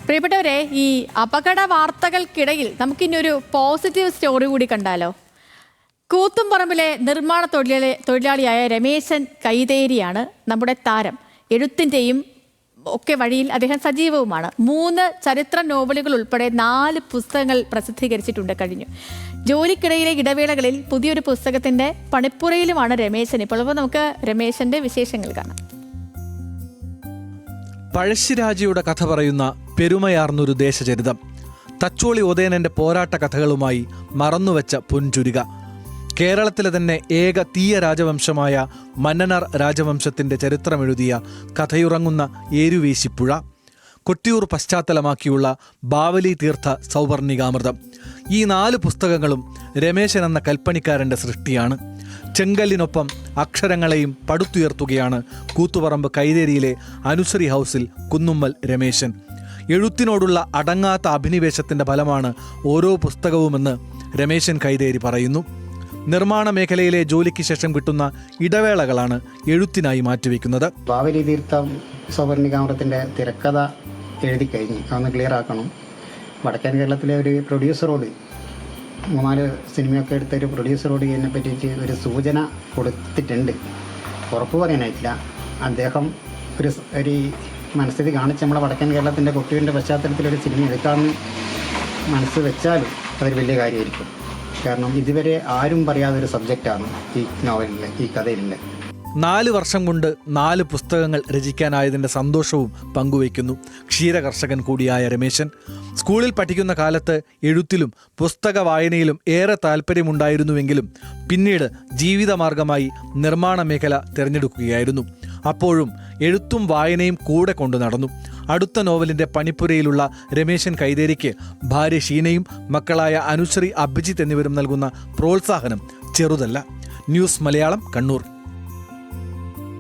പ്രിയപ്പെട്ടവരെ, ഈ അപകട വാർത്തകൾക്കിടയിൽ നമുക്കിനി ഒരു പോസിറ്റീവ് സ്റ്റോറി കൂടി കണ്ടാലോ. കൂത്തുംപറമ്പിലെ നിർമ്മാണ തൊഴിലാളിയായ രമേശൻ കൈതേരിയാണ് നമ്മുടെ താരം. എഴുത്തിൻ്റെയും ഒക്കെ വഴിയിൽ അദ്ദേഹം സജീവവുമാണ്. 3 ചരിത്ര നോവലുകൾ ഉൾപ്പെടെ 4 പുസ്തകങ്ങൾ പ്രസിദ്ധീകരിച്ചിട്ടുണ്ട് കഴിഞ്ഞു. ജോലിക്കിടയിലെ ഇടവേളകളിൽ പുതിയൊരു പുസ്തകത്തിന്റെ പണിപ്പുരയിലുമാണ് രമേശൻ ഇപ്പോൾ. അപ്പോൾ നമുക്ക് രമേശന്റെ വിശേഷങ്ങൾ കാണാം. പഴശ്ശിരാജയുടെ കഥ പറയുന്ന പെരുമയാർന്നൊരു ദേശചരിതം. തച്ചോളി ഉദയനന്റെ പോരാട്ട കഥകളുമായി മറന്നുവെച്ച പൊൻചുരിക. കേരളത്തിലെ തന്നെ ഏക തീയ രാജവംശമായ മന്നനാർ രാജവംശത്തിന്റെ ചരിത്രമെഴുതിയ കഥയുറങ്ങുന്ന ഏരുവേശിപ്പുഴ. കൊട്ടിയൂർ പശ്ചാത്തലമാക്കിയുള്ള ബാവലി തീർത്ഥ സൗവർണികാമൃതം. ഈ 4 പുസ്തകങ്ങളും രമേശൻ എന്ന കൽപ്പണിക്കാരൻ്റെ സൃഷ്ടിയാണ്. ചെങ്കല്ലിനൊപ്പം അക്ഷരങ്ങളെയും പടുത്തുയർത്തുകയാണ് കൂത്തുപറമ്പ് കൈതേരിയിലെ അനുശ്രീ ഹൗസിൽ കുന്നുമ്മൽ രമേശൻ. എഴുത്തിനോടുള്ള അടങ്ങാത്ത അഭിനിവേശത്തിൻ്റെ ഫലമാണ് ഓരോ പുസ്തകവുമെന്ന് രമേശൻ കൈതേരി പറയുന്നു. നിർമ്മാണ മേഖലയിലെ ജോലിക്ക് ശേഷം കിട്ടുന്ന ഇടവേളകളാണ് എഴുത്തിനായി മാറ്റിവെക്കുന്നത്. ബാവലി തീർത്ഥം സൗവർണികാമൃതത്തിൻ്റെ തിരക്കഥ എഴുതി കഴിഞ്ഞ് അതൊന്ന് ക്ലിയർ ആക്കണം. വടക്കൻ കേരളത്തിലെ ഒരു പ്രൊഡ്യൂസറോട് 3-4 സിനിമയൊക്കെ എടുത്ത ഒരു പ്രൊഡ്യൂസറോട് ഇതിനെ പറ്റിയിട്ട് ഒരു സൂചന കൊടുത്തിട്ടുണ്ട്. ഉറപ്പ് പറയാനായിട്ടില്ല. അദ്ദേഹം ഒരു മനസ്ഥിതി കാണിച്ച് നമ്മളെ വടക്കൻ കേരളത്തിൻ്റെ കൊട്ടിയൂരിൻ്റെ പശ്ചാത്തലത്തിലൊരു സിനിമ എടുക്കാമെന്ന് മനസ്സ് വെച്ചാലും അതൊരു വലിയ കാര്യമായിരിക്കും. കാരണം ഇതുവരെ ആരും പറയാതൊരു സബ്ജക്റ്റാണ് ഈ നോവലിലെ, ഈ കഥയിലെ. 4 വർഷം കൊണ്ട് 4 പുസ്തകങ്ങൾ രചിക്കാനായതിൻ്റെ സന്തോഷവും പങ്കുവയ്ക്കുന്നു ക്ഷീരകർഷകൻ കൂടിയായ രമേശൻ. സ്കൂളിൽ പഠിക്കുന്ന കാലത്ത് എഴുത്തിലും പുസ്തക വായനയിലും ഏറെ താല്പര്യമുണ്ടായിരുന്നുവെങ്കിലും പിന്നീട് ജീവിതമാർഗമായി നിർമ്മാണ മേഖല തിരഞ്ഞെടുക്കുകയായിരുന്നു. അപ്പോഴും എഴുത്തും വായനയും കൂടെ കൊണ്ടു നടന്നു. അടുത്ത നോവലിൻ്റെ പണിപ്പുരയിലുള്ള രമേശൻ കൈതേരിക്ക് ഭാര്യ ഷീനയും മക്കളായ അനുശ്രീ, അഭിജിത്ത് എന്നിവരും നൽകുന്ന പ്രോത്സാഹനം ചെറുതല്ല. ന്യൂസ് മലയാളം, കണ്ണൂർ.